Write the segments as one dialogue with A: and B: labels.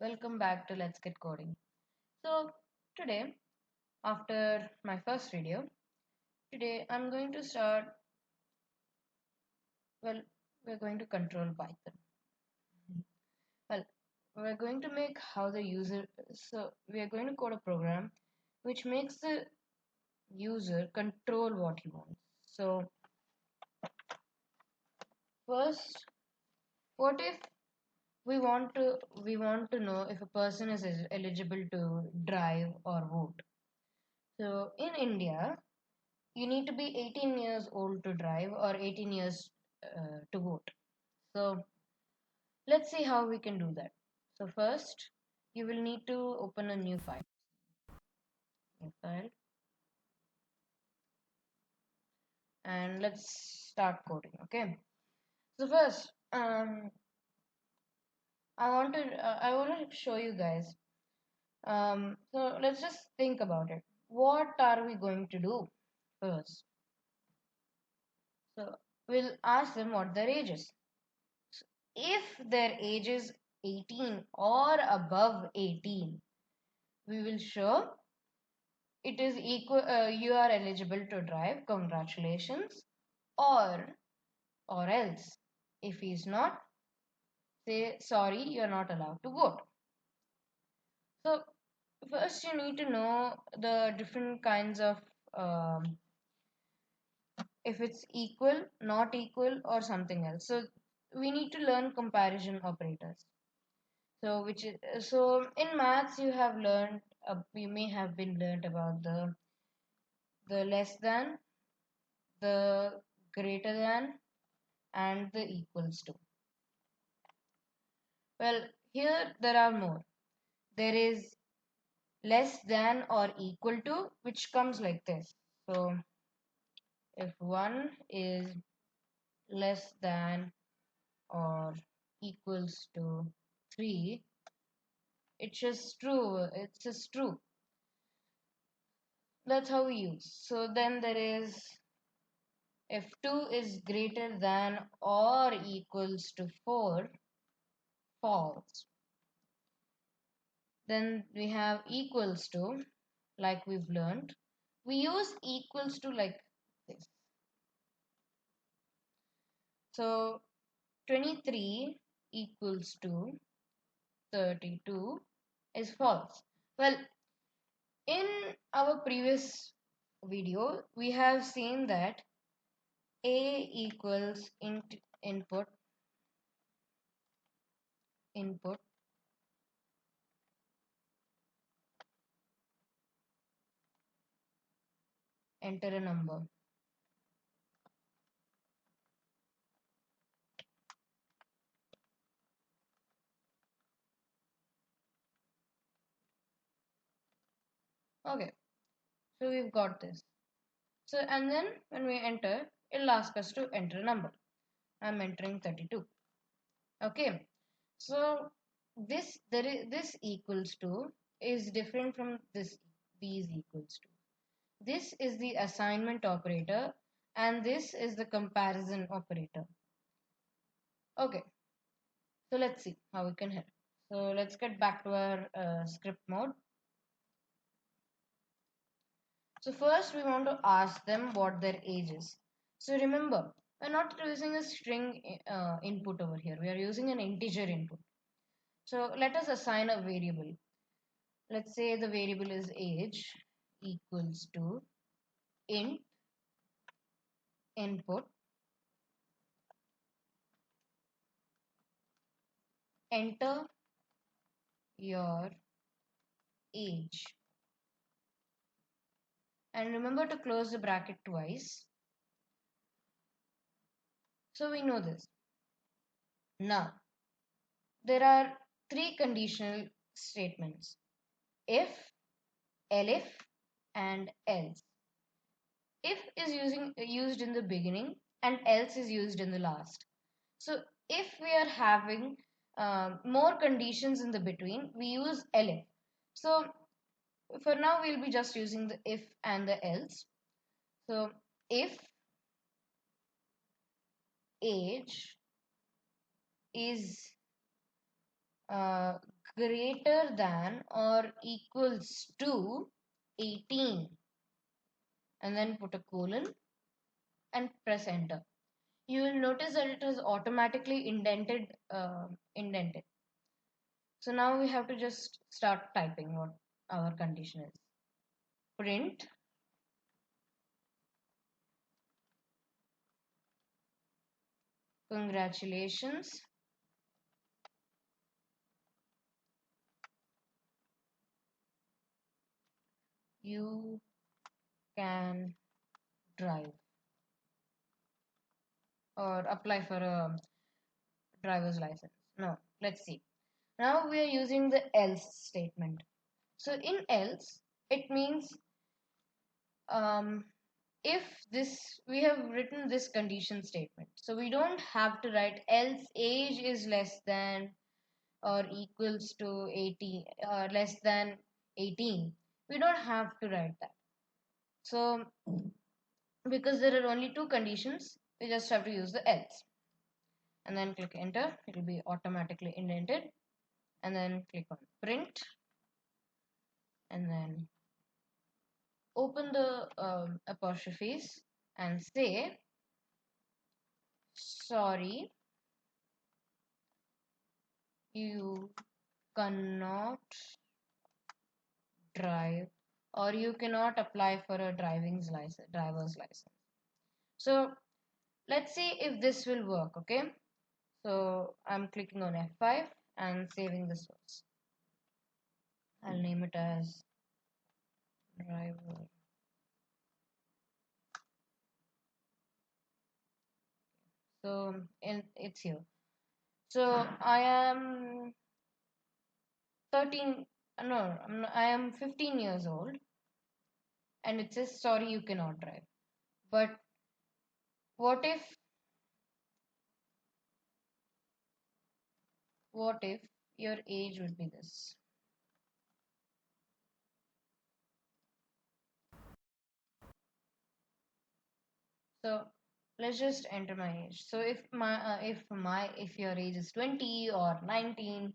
A: Welcome back to Let's Get Coding. So, today, after my first video, today I'm going to start, well, we're going to control Python. Well, we're going to make how the user, so we are going to code a program which makes the user control what he wants. So, first, what if we want to know if a person is eligible to drive or vote. So, in India, you need to be 18 years old to drive or 18 years to vote. So let's see how we can do that. So first, you will need to open a new file. And let's start coding. Okay. So first, I want to show you guys. So let's just think about it. What are we going to do first? So we'll ask them what their age is. If their age is 18 or above 18, we will show it is equal, you are eligible to drive, congratulations, or else if he is not, say sorry, you're not allowed to vote. So first you need to know the different kinds of um, if it's equal, not equal, or something else. So we need to learn comparison operators. So in maths you have learned, you may have been learned about the less than, the greater than, and the equals to. Well, here there are more. There is less than or equal to, which comes like this. So if 1 is less than or equals to 3, it's just true. It's just true. That's how we use. So then there is, if 2 is greater than or equals to 4, false. Then we have equals to, like we've learned. We use equals to like this. So 23 equals to 32 is false. Well, in our previous video, we have seen that A equals input, enter a number. Okay, so we've got this. So, and then when we enter, it'll ask us to enter a number. I'm entering 32. Okay, so this equals to is different from these equals to. This is the assignment operator and this is the comparison operator. Okay, so let's see how we can help. So let's get back to our script mode. So first we want to ask them what their age is. So remember, we're not using a string input over here. We are using an integer input. So let us assign a variable. Let's say the variable is age equals to int input enter your age, and remember to close the bracket twice. So we know this. Now there are three conditional statements: if, elif, and else. If is used in the beginning and else is used in the last. So if we are having more conditions in the between, we use elif. So for now we'll be just using the if and the else. So if age is greater than or equals to 18, and then put a colon and press enter. You will notice that it has automatically indented. So now we have to just start typing what our condition is. Print congratulations, you can drive, or apply for a driver's license. No, let's see. Now we are using the else statement. So in else, it means um, if this, we have written this condition statement. So we don't have to write else age is less than or equals to 80 or less than 18. We don't have to write that. So because there are only two conditions, we just have to use the else. And then click enter. It will be automatically indented. And then click on print. And then open the apostrophes and say, sorry, you cannot drive, or you cannot apply for a driver's license. So let's see if this will work. Okay, so I'm clicking on F5 and saving the source. I'll name it as driver. So it's here. So I am 13, no, I am 15 years old, and it says sorry you cannot drive. But what if your age would be this? So let's just enter my age. So if your age is 20 or 19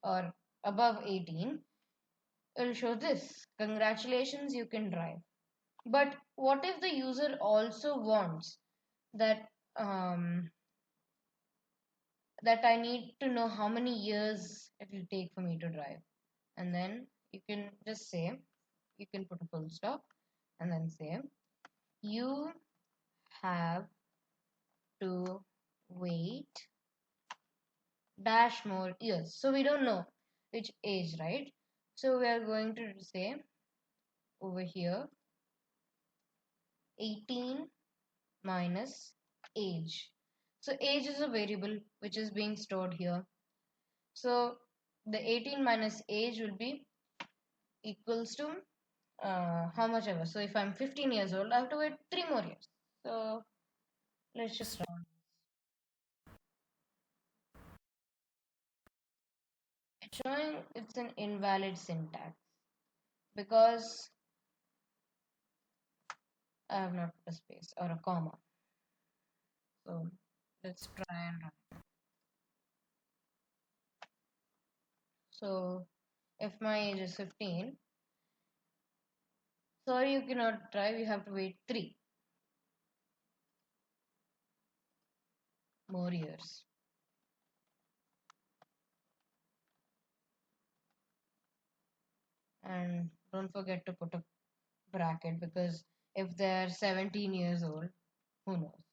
A: or above 18, it'll show this. Congratulations, you can drive. But what if the user also wants that that I need to know how many years it will take for me to drive? And then you can just say, you can put a full stop and then say, you have to wait dash more years. So we don't know which age, right? So we are going to say over here 18 minus age. So age is a variable which is being stored here. So the 18 minus age will be equals to how much ever. So if I'm 15 years old, I have to wait 3 more years. So let's just round. It's showing it's an invalid syntax because I have not put a space or a comma. So let's try and run. So if my age is 15, sorry you cannot drive, you have to wait 3 more years. And don't forget to put a bracket because if they're 17 years old, who knows?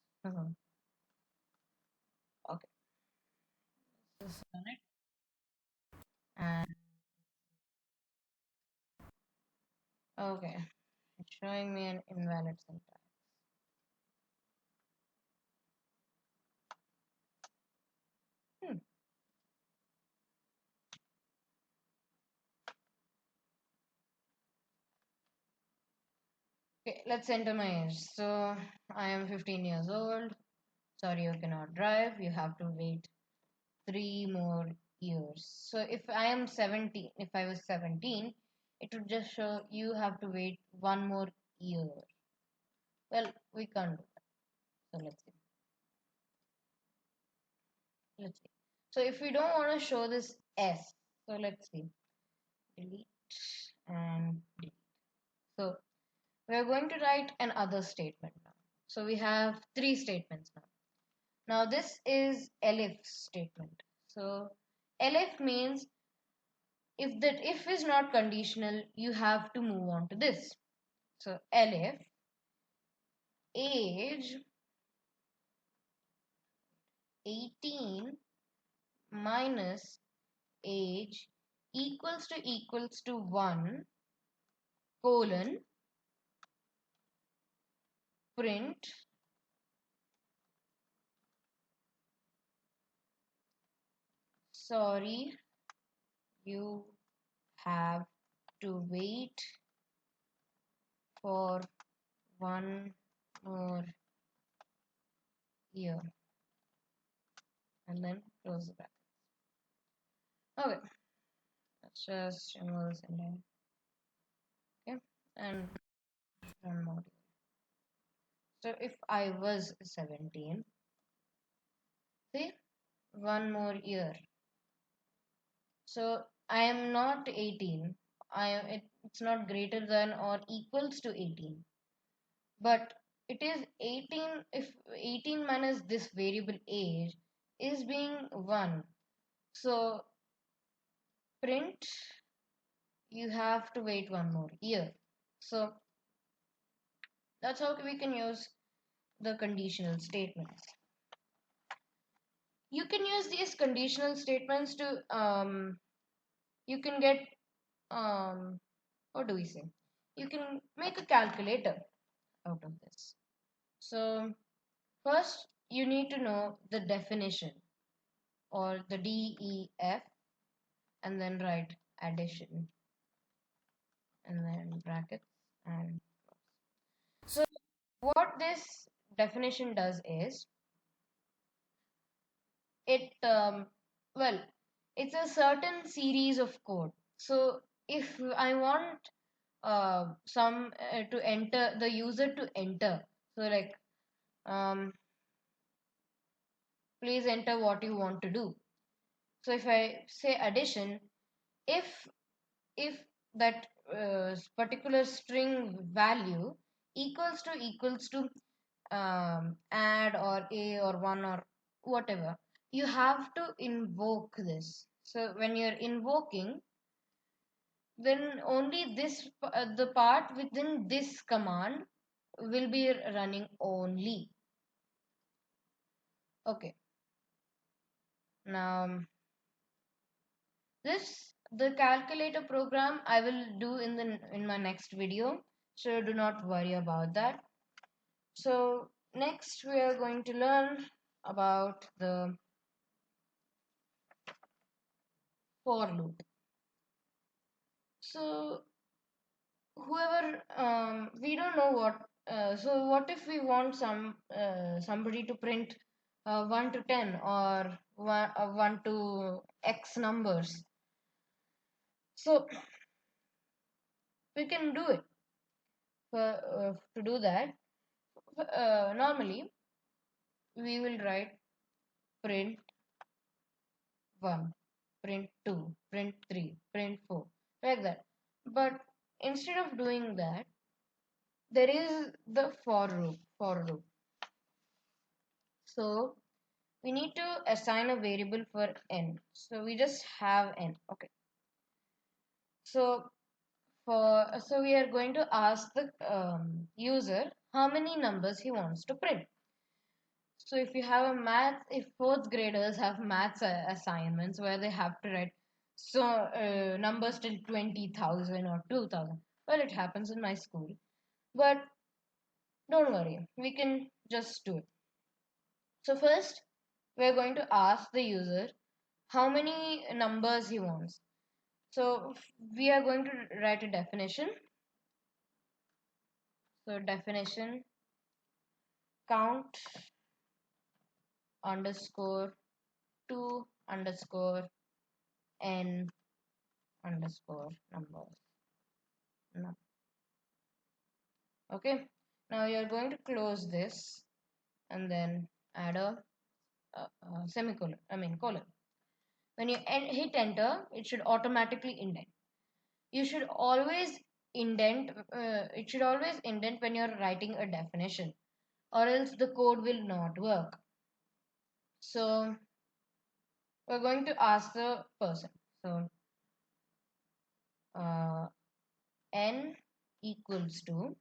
A: Okay, just run it. And okay, it's showing me an invalid syntax. Hmm. Okay, let's enter my age. So I am 15 years old. Sorry, you cannot drive. You have to wait 3 more years. So if I am 17, if I was 17, it would just show you have to wait 1 more year. Well, we can't do that. So let's see. Let's see. So if we don't want to show this S, So let's see, delete and delete. So we are going to write another statement now. So we have three statements now. Now this is elif statement. So elif means if that if is not conditional, you have to move on to this. So elif age 18 minus age equals to 1 colon print sorry, you have to wait for one more year, and then close the bracket. Okay, let's just remove this in there. Okay, and run module. So if I was 17, see, one more year. So I am not 18. It's not greater than or equals to 18. But it is 18 if 18 minus this variable age is being 1. So print you have to wait one more year. So that's how we can use the conditional statements. You can use these conditional statements to you can get what do we say? You can make a calculator out of this. So first you need to know the definition or the DEF and then write addition and then brackets and so what this definition does is it well it's a certain series of code. So if I want some to enter the user to enter, so like please enter what you want to do. So if I say addition, if if that particular string value equals to add or a or one or whatever, you have to invoke this. So when you're invoking, then only this the part within this command will be running only. Okay, now this the calculator program I will do in my next video, so do not worry about that. So next we are going to learn about the for loop. So whoever we don't know what so what if we want somebody to print 1 to 10 or 1 to x numbers, so we can do it. To do that, normally we will write print 1, print 2, print 3, print 4, like that. But instead of doing that, there is the for loop. So we need to assign a variable for n. So we just have n. Okay. So so we are going to ask the user how many numbers he wants to print. So if you have a math, if fourth graders have maths assignments where they have to write so numbers till 20,000 or 2,000, well, it happens in my school. But don't worry, we can just do it. So first, we're going to ask the user how many numbers he wants. So we are going to write a definition. So definition count underscore 2 underscore n underscore numbers. No. Okay. Now you're going to close this and then add a semicolon. I mean colon. When you hit enter, it should automatically indent. You should always indent, it should always indent when you're writing a definition, or else the code will not work. So we're going to ask the person. So n equals to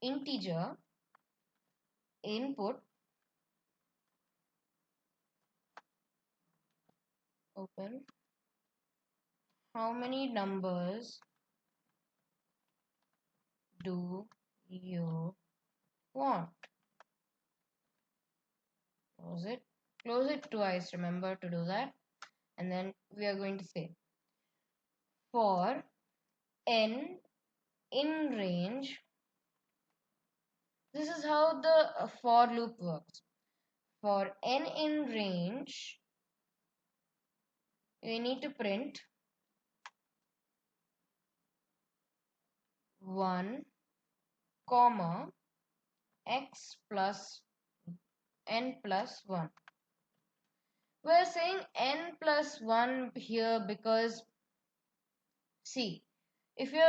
A: integer input open how many numbers do you want? Close it twice, remember to do that. And then we are going to say for n in range. This is how the for loop works. For n in range, we need to print 1 comma x plus n plus 1. We're saying n plus 1 here because see, if you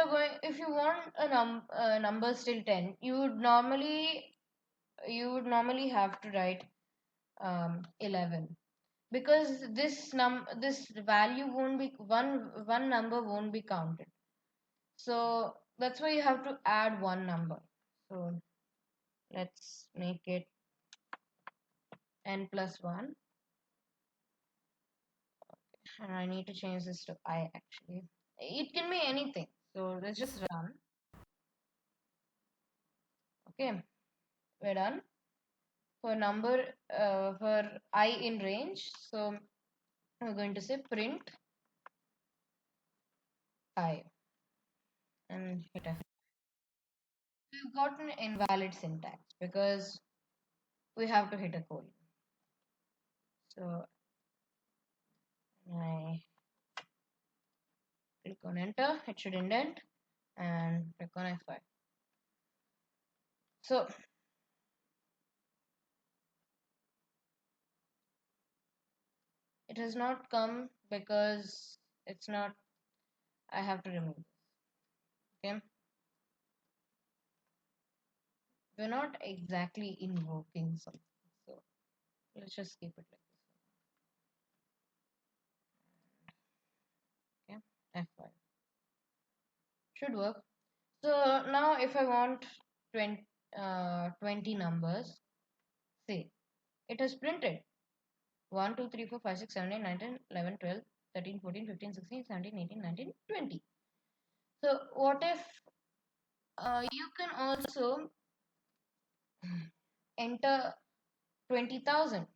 A: want a number still 10, you would normally have to write 11, because this value won't be one number won't be counted. So that's why you have to add one number. So let's make it n plus 1, and I need to change this to I actually. It can be anything. So let's just run. Okay, we're done. For number for I in range, so we're going to say print I and hit F. We've got an invalid syntax because we have to hit a colon. So I click on enter, it should indent, and click on F5. So it has not come because it's not, I have to remove this. Okay, we're not exactly invoking something, so let's just keep it like this. Okay, F5 should work. So now if I want 20 numbers, see, it has printed 1, 2, 3, 4, 5, 6, 7, 8, 9, 10, 11, 12, 13, 14, 15, 16, 17, 18, 19, 20. So what if you can also enter 20,000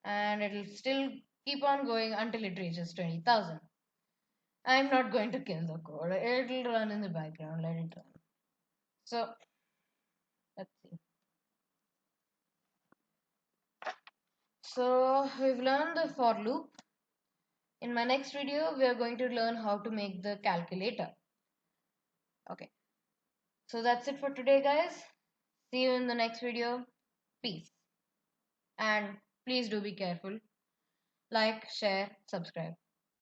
A: and it will still keep on going until it reaches 20,000. I'm not going to kill the code. It will run in the background. Let it run. So let's see. So we've learned the for loop. In my next video, we are going to learn how to make the calculator. Okay. So that's it for today, guys. See you in the next video. Peace. And please do be careful. Like, share, subscribe.